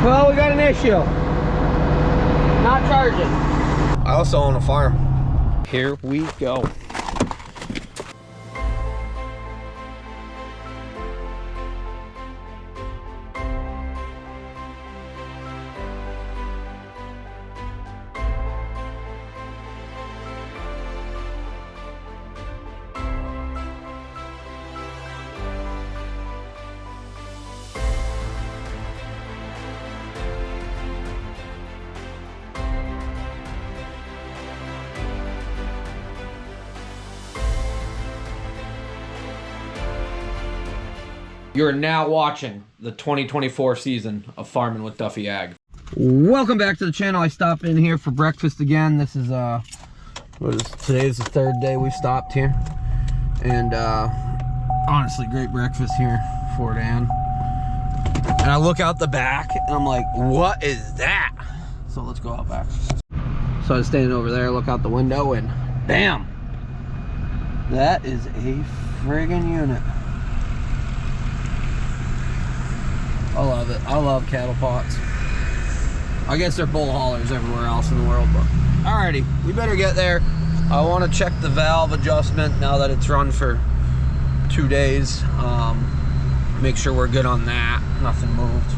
Well, we got an issue. Not charging. I also own a farm. Here we go. You're now watching the 2024 season of Farming with Duffy Ag. Welcome back to the channel. I stopped in here for breakfast again. This is today's the third day we've stopped here. And honestly, great breakfast here, Fort Ann. And I look out the back and I'm like, what is that? So let's go out back. So I was standing over there, look out the window, and bam! That is a friggin' unit. I love it. I love cattle pots. I guess they're bull haulers everywhere else in the world, but alrighty, we better get there. I want to check the valve adjustment now that it's run for 2 days. Make sure we're good on that. Nothing moved.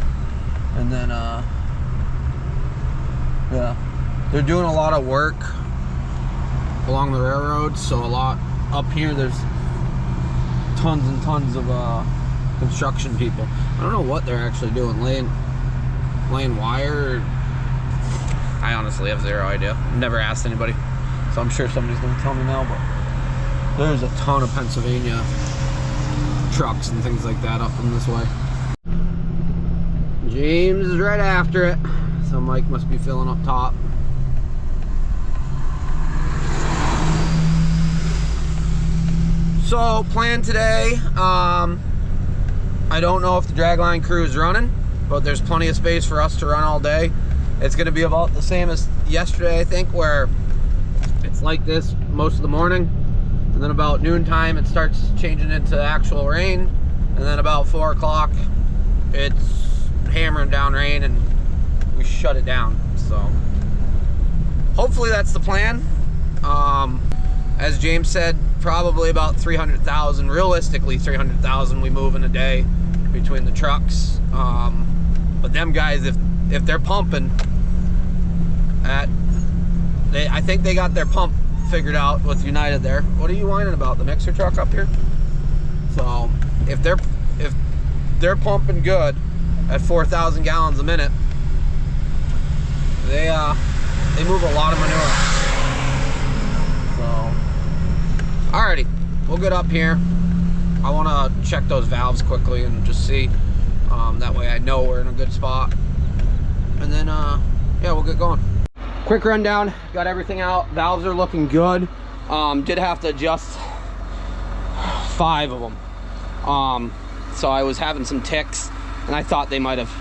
And then, yeah, they're doing a lot of work along the railroad, so a lot up here. There's tons and tons of construction people. I don't know what they're actually doing, laying wire. I honestly have zero idea. I've never asked anybody, so I'm sure somebody's gonna tell me now. But there's a ton of Pennsylvania trucks and things like that up in this way. James is right after it, so Mike must be filling up top. So plan today, I don't know if the dragline crew is running, but there's plenty of space for us to run all day. It's going to be about the same as yesterday, I think, where it's like this most of the morning, and then about noontime it starts changing into actual rain, and then about 4 o'clock it's hammering down rain and we shut it down. So hopefully that's the plan. As James said, probably about 300,000, realistically 300,000 we move in a day between the trucks. But them guys, if they're pumping I think they got their pump figured out with United there. What are you whining about, the mixer truck up here? So if they're pumping good at 4,000 gallons a minute, they move a lot of manure. Alrighty, we'll get up here. I want to check those valves quickly and just see. That way I know we're in a good spot. And then, yeah, we'll get going. Quick rundown, got everything out. Valves are looking good. Did have to adjust 5 of them. So I was having some ticks, and I thought they might have.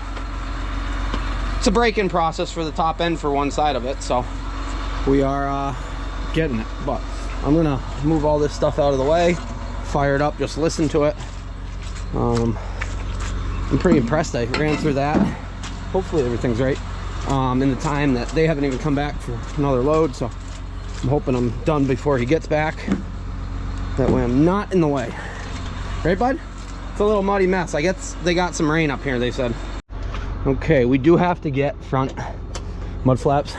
It's a break-in process for the top end for one side of it, so we are getting it. But I'm gonna move all this stuff out of the way, fire it up, just listen to it. I'm pretty impressed. I ran through that. Hopefully everything's right in the time that they haven't even come back for another load, so I'm hoping I'm done before he gets back. That way I'm not in the way. Right, bud? It's a little muddy mess. I guess they got some rain up here, they said. Okay, we do have to get front mud flaps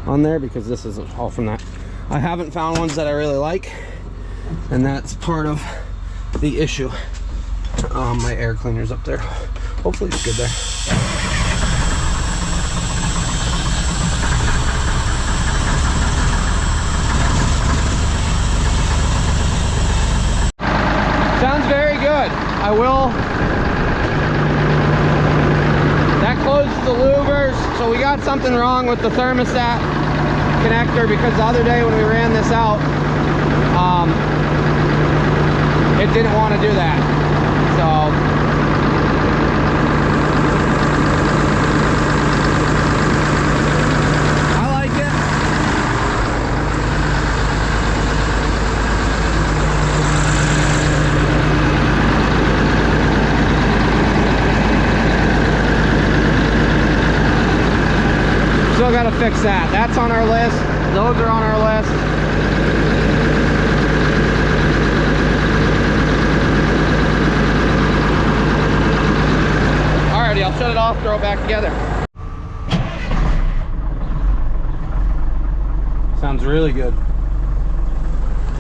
on there because this is all from that. I haven't found ones that I really like, and that's part of the issue. My air cleaner's up there. Hopefully it's good there. Sounds very good. I will. That closes the louvers, so we got something wrong with the thermostat connector, because the other day when we ran this out, it didn't want to do that. So I like it. still got to fix that. That's on our list. Those are on our list. Alrighty, I'll shut it off, throw it back together. Sounds really good.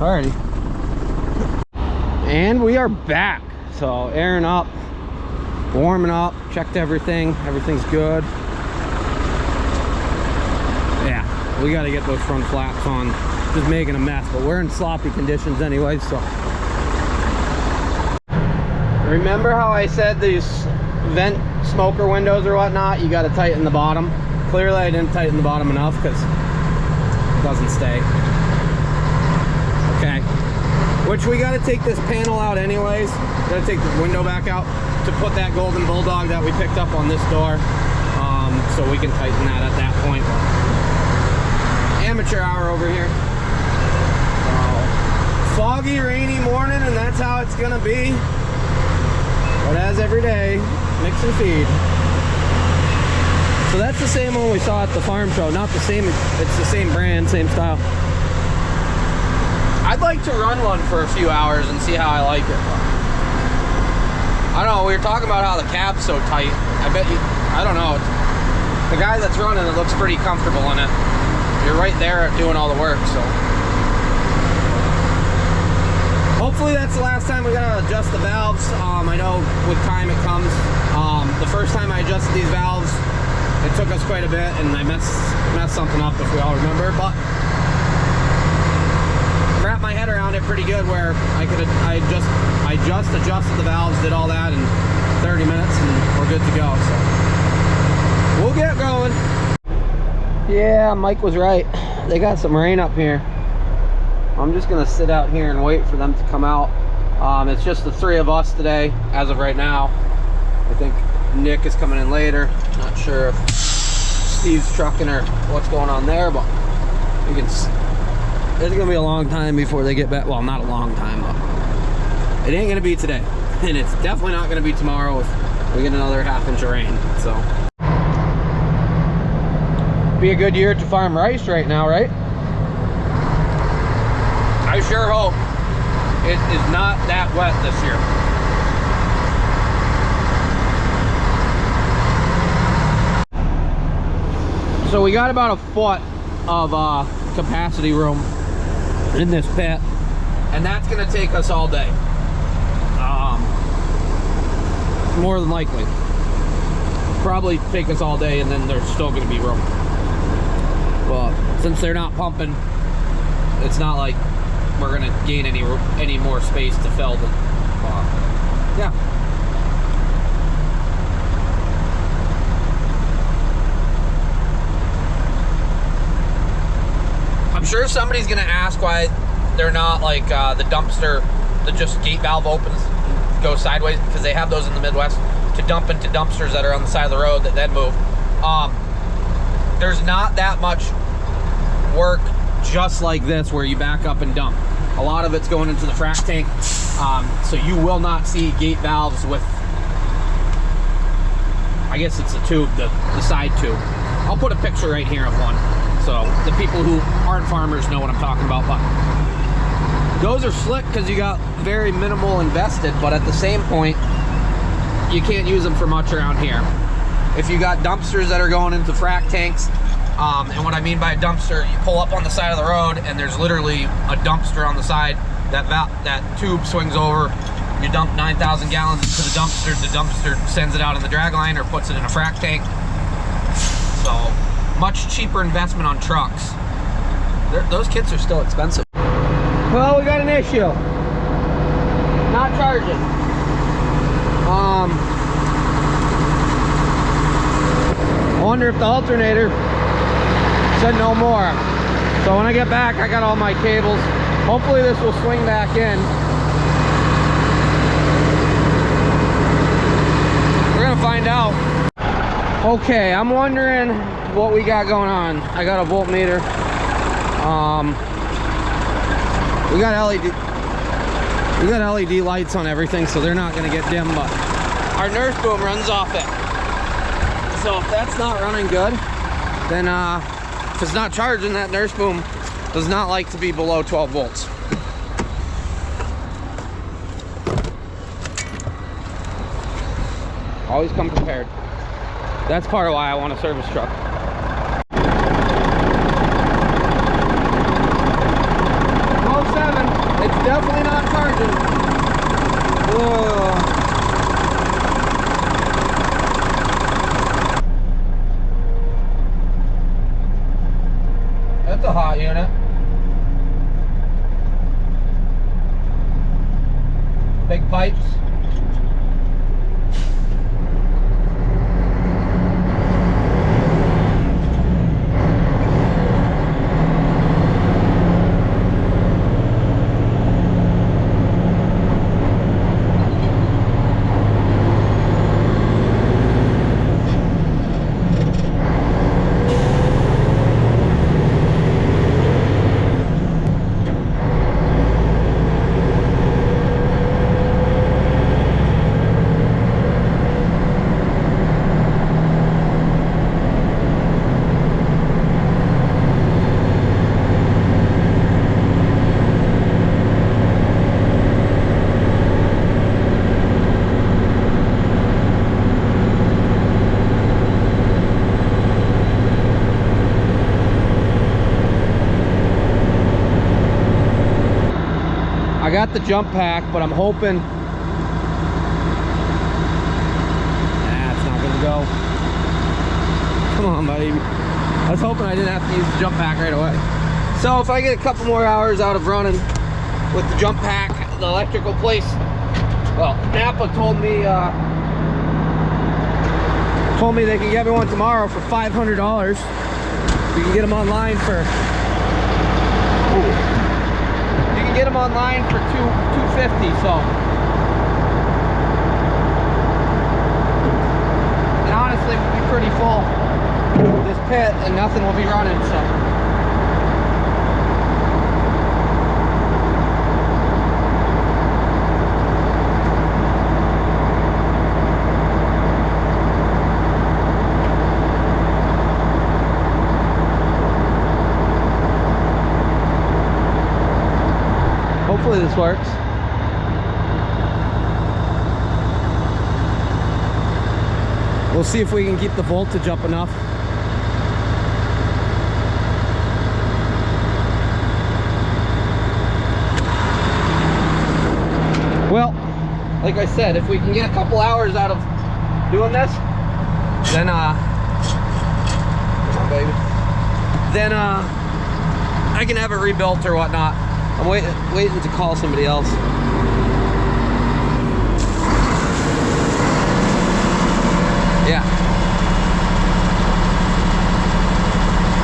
Alrighty. And we are back. So airing up, warming up, checked everything. Everything's good. Yeah, we got to get those front flaps on. Just making a mess, but we're in sloppy conditions anyway, so. Remember how I said these vent smoker windows or whatnot, you got to tighten the bottom? Clearly I didn't tighten the bottom enough because it doesn't stay. Okay, which we got to take this panel out anyways. Got to take the window back out to put that golden bulldog that we picked up on this door, so we can tighten that at that point. Amateur hour over here. Foggy, rainy morning, and that's how it's gonna be. But as every day, mix and feed. So that's the same one we saw at the farm show. Not the same, it's the same brand, same style. I'd like to run one for a few hours and see how I like it. I don't know, we were talking about how the cab's so tight. I bet you, I don't know. The guy that's running it looks pretty comfortable in it. You're right there doing all the work, so. Hopefully that's the last time we gotta adjust the valves. I know with time it comes. The first time I adjusted these valves, it took us quite a bit, and I messed something up, if we all remember, but wrapped my head around it pretty good where I just adjusted the valves, did all that in 30 minutes, and we're good to go, so we'll get going. Yeah, Mike was right. They got some rain up here. I'm just gonna sit out here and wait for them to come out. It's just the three of us today, as of right now. I think Nick is coming in later. Not sure if Steve's trucking or what's going on there, but we can. It's gonna be a long time before they get back. Well, not a long time, but it ain't gonna be today, and it's definitely not gonna be tomorrow if we get another ½ inch of rain. So, be a good year to farm rice right now, right? I sure hope it is not that wet this year. So we got about a foot of capacity room in this pit, and that's going to take us all day. More than likely. Probably take us all day, and then there's still going to be room. But since they're not pumping, it's not like we're gonna gain any more space to fill them. Yeah. I'm sure somebody's gonna ask why they're not like the dumpster, the just gate valve opens and goes sideways, because they have those in the Midwest to dump into dumpsters that are on the side of the road that then move. There's not that much work just like this where you back up and dump. A lot of it's going into the frac tank, so you will not see gate valves with, I guess it's a tube, the side tube. I'll put a picture right here of one, so the people who aren't farmers know what I'm talking about. But those are slick because you got very minimal invested, but at the same point, you can't use them for much around here. If you got dumpsters that are going into frac tanks, and what I mean by a dumpster, you pull up on the side of the road and there's literally a dumpster on the side. That tube swings over, you dump 9,000 gallons into the dumpster sends it out in the drag line or puts it in a frac tank. So, much cheaper investment on trucks. Those kits are still expensive. Well, we got an issue. Not charging. I wonder if the alternator said no more. So when I get back, I got all my cables. Hopefully this will swing back in. We're gonna find out. Okay, I'm wondering what we got going on. I got a voltmeter. We got LED lights on everything, so they're not gonna get dim, but our nurse boom runs off it. So if that's not running good, then if it's not charging, that nurse boom does not like to be below 12 volts. Always come prepared. That's part of why I want a service truck. It's definitely not charging. Whoa. That's a hot unit. Big pipes. I got the jump pack, but I'm hoping it's not gonna go. Come on, buddy. I was hoping I didn't have to use the jump pack right away. So if I get a couple more hours out of running with the jump pack, the electrical place, well, Napa told me they can get me one tomorrow for $500. You can get them online for. Ooh. Get them online for $250, so. And honestly, we'll be pretty full this pit and nothing will be running, so. Hopefully this works. We'll see if we can keep the voltage up enough. Well, like I said, if we can get a couple hours out of doing this, then come on, baby. Then I can have it rebuilt or whatnot. I'm waiting to call somebody else. Yeah.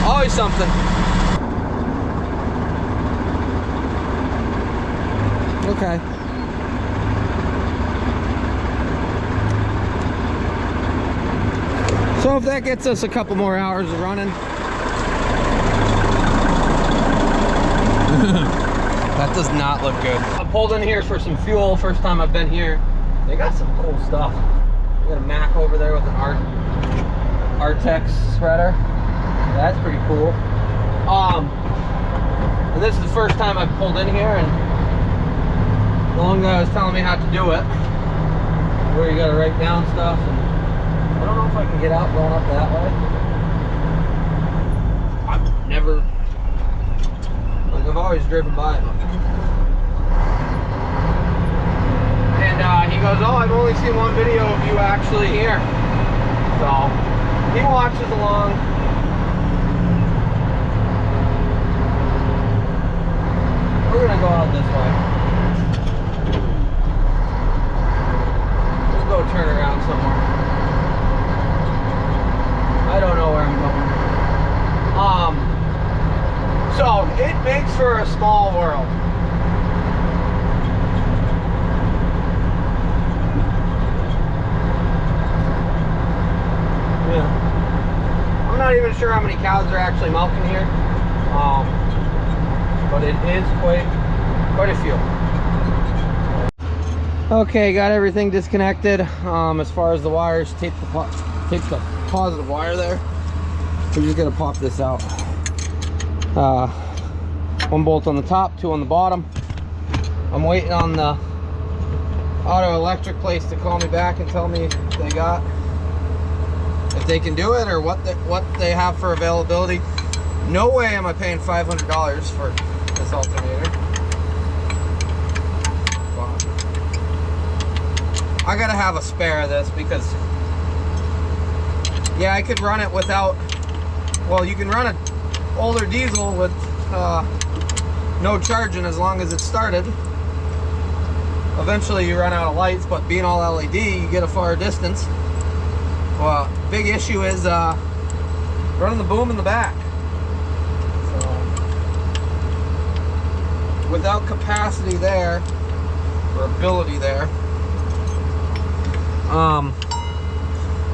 Always something. Okay. So if that gets us a couple more hours of running. That does not look good. I pulled in here for some fuel. First time I've been here. They got some cool stuff. They got a Mac over there with an Artex spreader. That's pretty cool. And this is the first time I've pulled in here, and the one guy was telling me how to do it. Where you gotta write down stuff, and I don't know if I can get out going up that way. I've never. I've always driven by it. And he goes, oh, I've only seen one video of you actually here. So he watches along. We're gonna go out this way. We'll go turn around somewhere. I don't know where I'm going. So it makes for a small world. Yeah. I'm not even sure how many cows are actually milking here. But it is quite a few. Okay, got everything disconnected. As far as the wires, tape the positive wire there. We're just gonna pop this out. One bolt on the top, two on the bottom. I'm waiting on the auto electric place to call me back and tell me if they can do it or what they have for availability. No way am I paying $500 for this alternator. Wow. I gotta have a spare of this because, yeah, I could run it without, well, you can run an older diesel with no charging as long as it's started. Eventually you run out of lights, but being all LED, you get a far distance. Well, big issue is running the boom in the back. So, without capacity there, or ability there,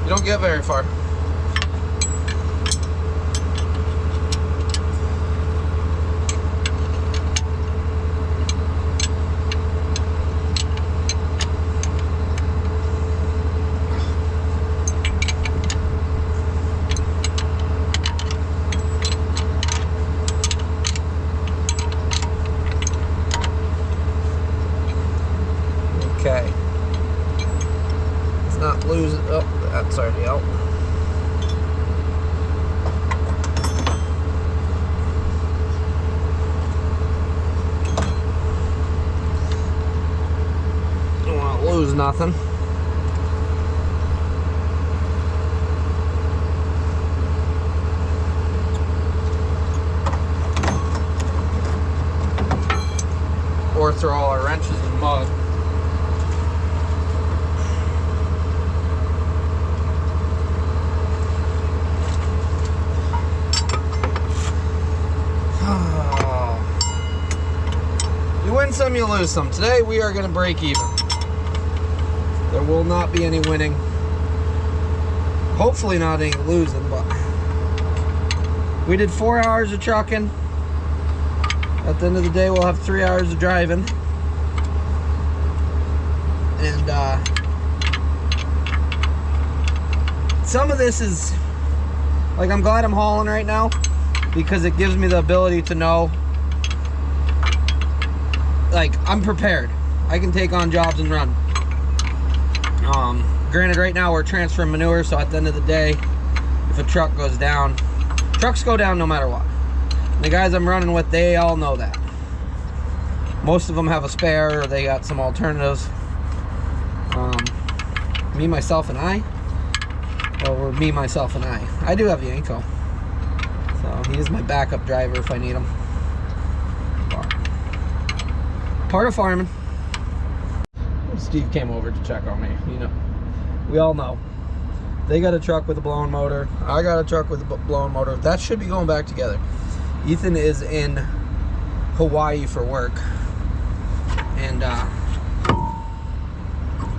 you don't get very far. Okay. Let's not lose it. Oh, that's already out. Don't want to lose nothing. Or throw all our wrenches in mud. You win some, you lose some. Today we are going to break even. There will not be any winning. Hopefully not any losing, but we did 4 hours of trucking. At the end of the day, we'll have 3 hours of driving. And some of this is, like, I'm glad I'm hauling right now because it gives me the ability to know, like, I'm prepared. I can take on jobs and run. Granted, right now we're transferring manure, so at the end of the day, if a truck goes down, trucks go down no matter what. And the guys I'm running with, they all know that. Most of them have a spare, or they got some alternatives. Me, myself, and I. Or me, myself, and I. I do have Yanko. So he is my backup driver if I need him. Part of farming. Steve came over to check on me. You know, we all know. They got a truck with a blown motor. I got a truck with a blown motor. That should be going back together. Ethan is in Hawaii for work. And,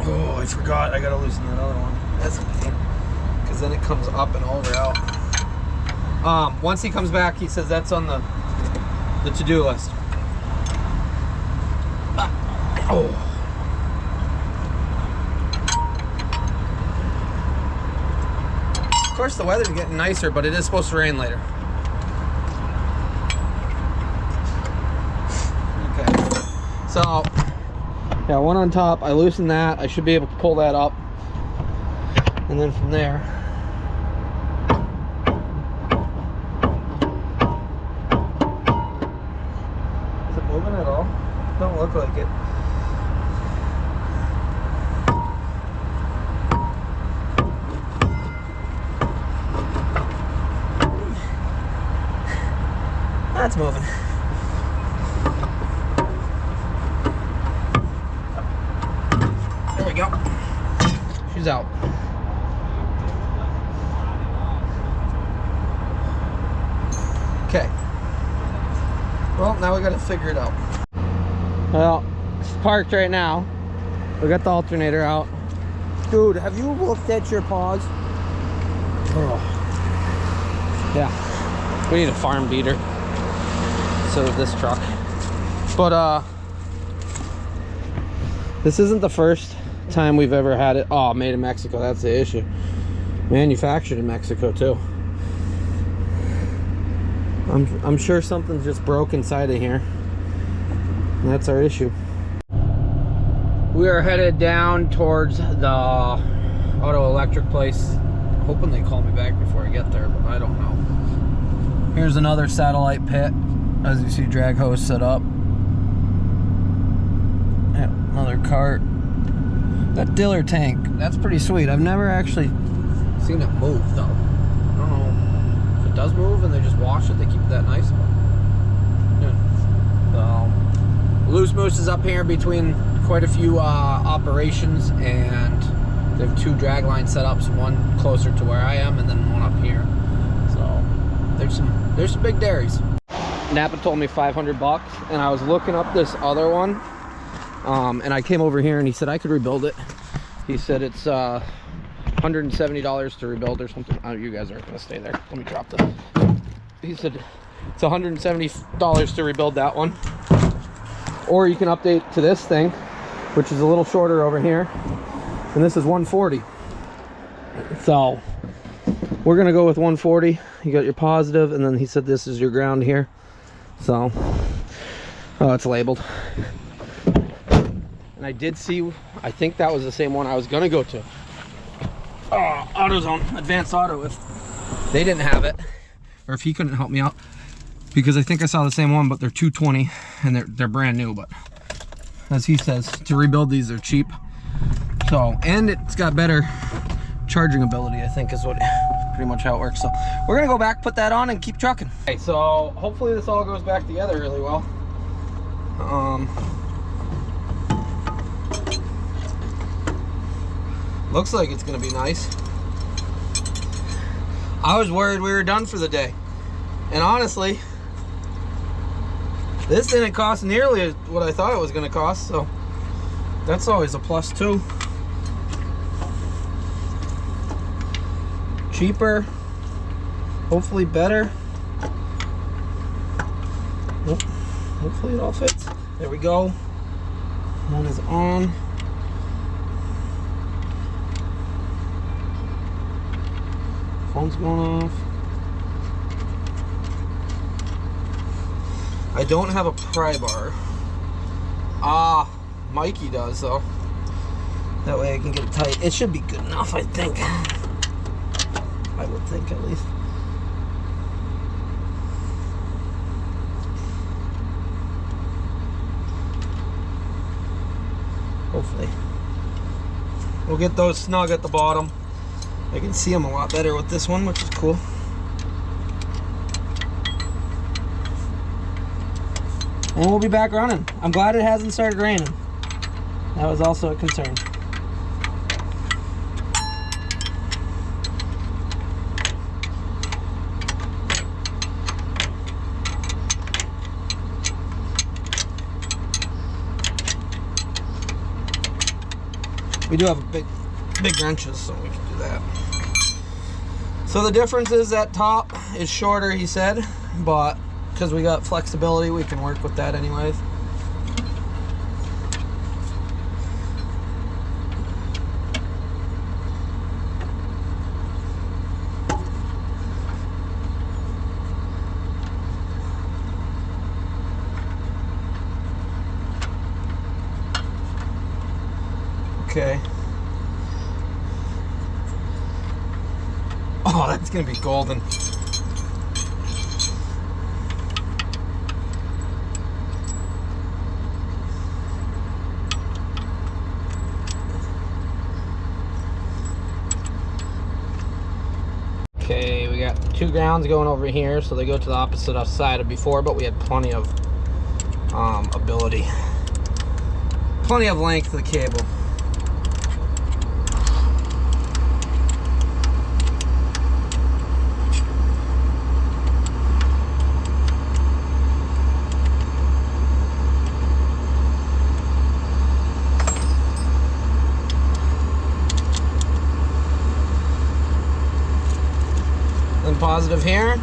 oh, I forgot. I got to loosen that other one. That's a pain. Because then it comes up and over out. Once he comes back, he says that's on the to-do list. Oh. Of course, the weather's getting nicer, but it is supposed to rain later. Okay. So, yeah, one on top. I loosened that. I should be able to pull that up. And then from there, is it moving at all? Don't look like it. That's moving. There we go. She's out. Okay. Well, now we got to figure it out. Well, it's parked right now. We got the alternator out. Dude, have you looked at your paws? Oh. Yeah. We need a farm beater instead of this truck. But this isn't the first time we've ever had it. Oh, made in Mexico. That's the issue. Manufactured in Mexico too. I'm sure something's just broke inside of here. And that's our issue. We are headed down towards the auto electric place. Hoping they call me back before I get there, but I don't know. Here's another satellite pit. As you see, drag hose set up. Yeah, another cart. That diller tank, that's pretty sweet. I've never actually seen it move though. I don't know if it does move and they just wash it, they keep it that nice. Yeah. So, Loose Moose is up here between quite a few operations, and they have 2 drag lines set up, so one closer to where I am and then one up here. So there's some big dairies. Napa told me $500, and I was looking up this other one, and I came over here and he said I could rebuild it. He said it's $170 to rebuild or something. Oh, you guys aren't gonna stay there. Let me drop this. He said it's $170 to rebuild that one, or you can update to this thing, which is a little shorter over here, and this is $140. So we're gonna go with $140. You got your positive, and then he said this is your ground here. So, oh, it's labeled. And I did see, I think that was the same one I was gonna go to. AutoZone, Advanced Auto, if they didn't have it, or if he couldn't help me out, because I think I saw the same one, but they're $220 and they're brand new. But as he says, to rebuild these, they're cheap. So, and it's got better charging ability, I think is what pretty much how it works. So we're gonna go back, put that on, and keep trucking. Okay, so hopefully this all goes back together really well. Looks like it's gonna be nice. I was worried we were done for the day, and honestly, this didn't cost nearly what I thought it was gonna cost, so that's always a plus too. Cheaper, hopefully better. Oh, hopefully it all fits. There we go. One is on. Phone's going off. I don't have a pry bar. Mikey does though. That way I can get it tight. It should be good enough, I think. I would think, at least. Hopefully. We'll get those snug at the bottom. I can see them a lot better with this one, which is cool. And we'll be back running. I'm glad it hasn't started raining. That was also a concern. We do have big wrenches, so we can do that. So the difference is that top is shorter, he said, but because we got flexibility, we can work with that anyways. Okay. Oh, that's gonna be golden. Okay, we got 2 grounds going over here, so they go to the opposite side of before, but we had plenty of ability. Plenty of length of the cable. Positive here.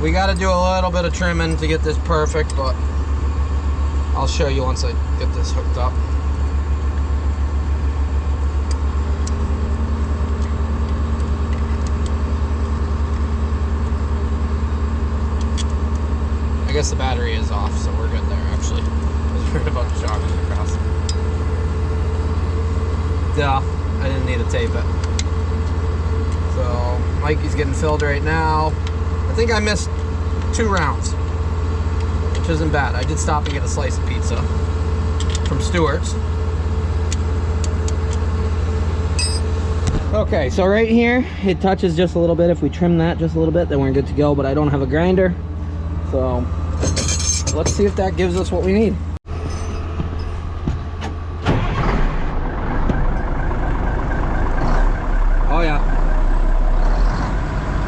We got to do a little bit of trimming to get this perfect, but I'll show you once I get this hooked up. guess the battery is off, so we're good there, actually. I was worried about the shock across. Yeah, I didn't need to tape it. So, Mikey's getting filled right now. I think I missed 2 rounds, which isn't bad. I did stop and get a slice of pizza from Stewart's. Okay, so right here, it touches just a little bit. If we trim that just a little bit, then we're good to go, but I don't have a grinder. So, let's see if that gives us what we need. Oh yeah.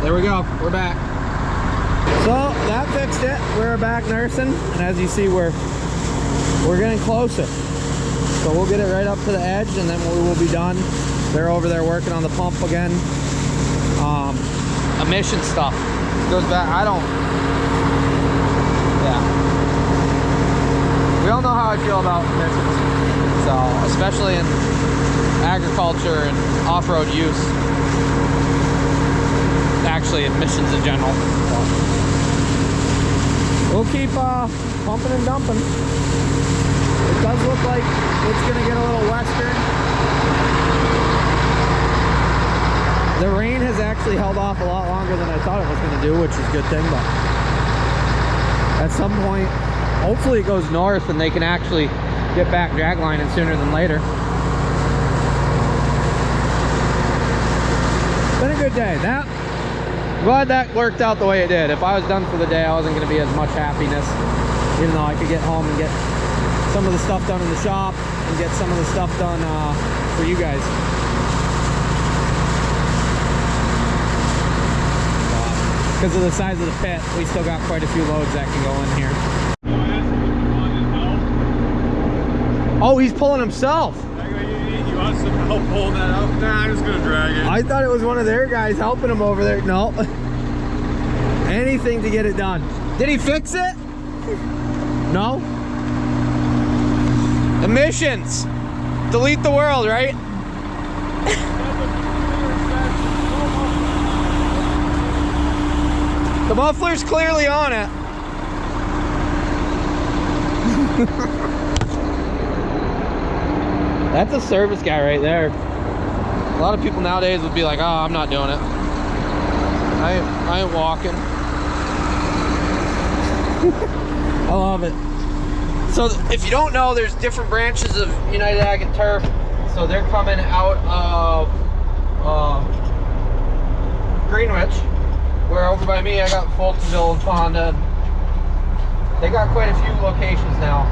There we go, we're back. So that fixed it. We're back nursing, and as you see, we're getting closer. So we'll get it right up to the edge, and then we will be done. They're over there working on the pump again. Emission stuff goes back. Yeah. We all know how I feel about emissions. So especially in agriculture and off-road use. Actually, emissions in general. So we'll keep pumping and dumping. It does look like it's gonna get a little western. The rain has actually held off a lot longer than I thought it was gonna do, which is a good thing, but at some point, hopefully it goes north and they can actually get back draglining sooner than later. Been a good day. Glad that worked out the way it did. If I was done for the day, I wasn't going to be as much happiness, even though I could get home and get some of the stuff done in the shop and get some of the stuff done for you guys. Because of the size of the pit, we still got quite a few loads that can go in here. Oh, he's pulling himself. You want some help pulling that up? Nah, I'm just gonna drag it. I thought it was one of their guys helping him over there. No. Anything to get it done. Did he fix it? No? Emissions. Delete the world, right? The muffler's clearly on it. That's a service guy right there. A lot of people nowadays would be like, oh, I'm not doing it. I ain't walking. I love it. So if you don't know, there's different branches of United Ag and Turf. So they're coming out of Greenwich, where over by me I got Fultonville and Fonda. They got quite a few locations now.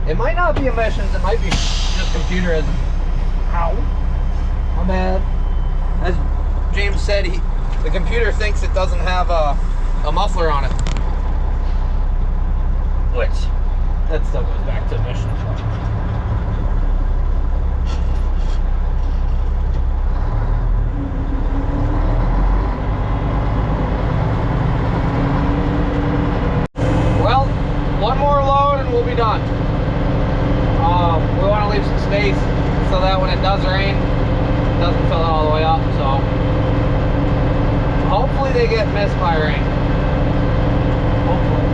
It might not be emissions, it might be just computerism. Ow. My bad. As James said, the computer thinks it doesn't have a muffler on it. Which, that still goes back to emissions. Well, one more load and we'll be done. We want to leave some space so that when it does rain, it doesn't fill all the way up. So hopefully they get missed by rain. Hopefully.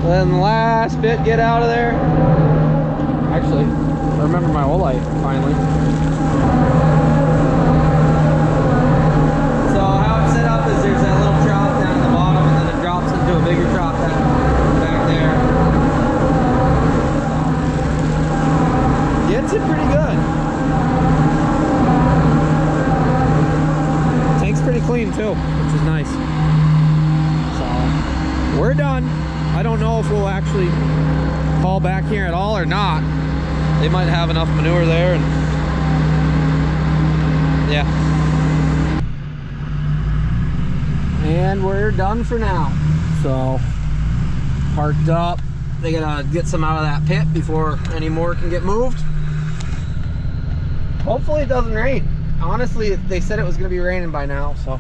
Then the last bit, get out of there. Actually, I remember my old light finally. So how it's set up is there's that little trough down at the bottom, and then it drops into a bigger trough back there. Gets it pretty good. Tank's pretty clean too, which is nice. So we're done. I don't know if we'll actually haul back here at all or not. They might have enough manure there, and yeah. And we're done for now. So parked up, They gotta get some out of that pit before any more can get moved. Hopefully it doesn't rain. Honestly, they said it was gonna be raining by now, so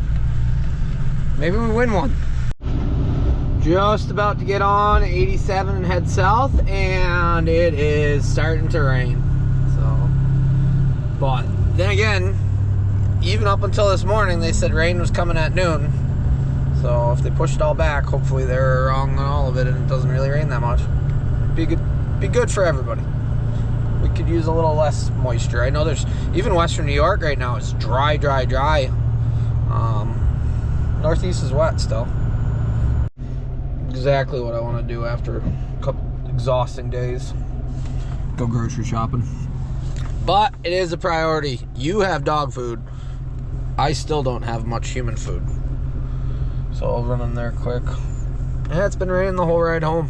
maybe we win one. Just about to get on 87 and head south, and it is starting to rain. So, but then again, even up until this morning, they said rain was coming at noon. So if they push it all back, hopefully they're wrong on all of it and it doesn't really rain that much. Be good for everybody. We could use a little less moisture. I know there's, even Western New York right now, it's dry. Northeast is wet still. Exactly what I want to do after a couple exhausting days. Go grocery shopping. But it is a priority. You have dog food. I still don't have much human food. So I'll run in there quick. Yeah, it's been raining the whole ride home.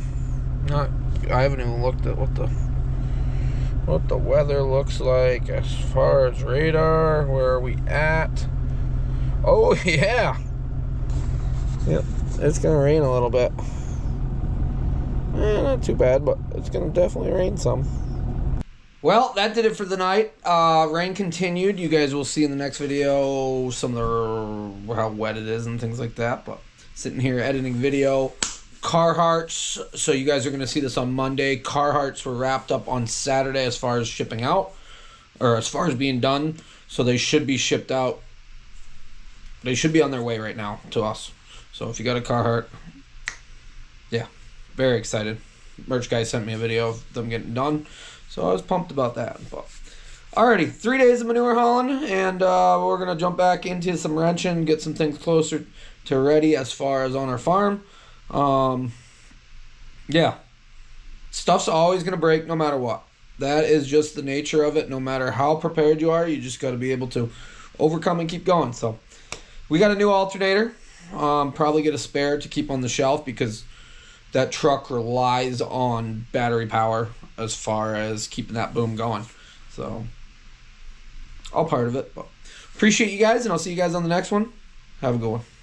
I haven't even looked at what the weather looks like as far as radar. Where are we at? Oh yeah. Yep, it's gonna rain a little bit. Not too bad, but it's gonna definitely rain some. Well, that did it for the night. Rain continued. You guys will see in the next video some of how wet it is and things like that. But sitting here editing video. Carhartts. So you guys are going to see this on Monday. Carhartts were wrapped up on Saturday as far as shipping out. Or as far as being done. So they should be shipped out. They should be on their way right now to us. So if you got a Carhartt, yeah, very excited. Merch guy sent me a video of them getting done. So I was pumped about that. But alrighty, 3 days of manure hauling, and we're gonna jump back into some wrenching, get some things closer to ready as far as on our farm. Yeah, stuff's always gonna break no matter what. That is just the nature of it. No matter how prepared you are, you just got to be able to overcome and keep going. So we got a new alternator. Probably get a spare to keep on the shelf because that truck relies on battery power as far as keeping that boom going. So, all part of it. But appreciate you guys, and I'll see you guys on the next one. Have a good one.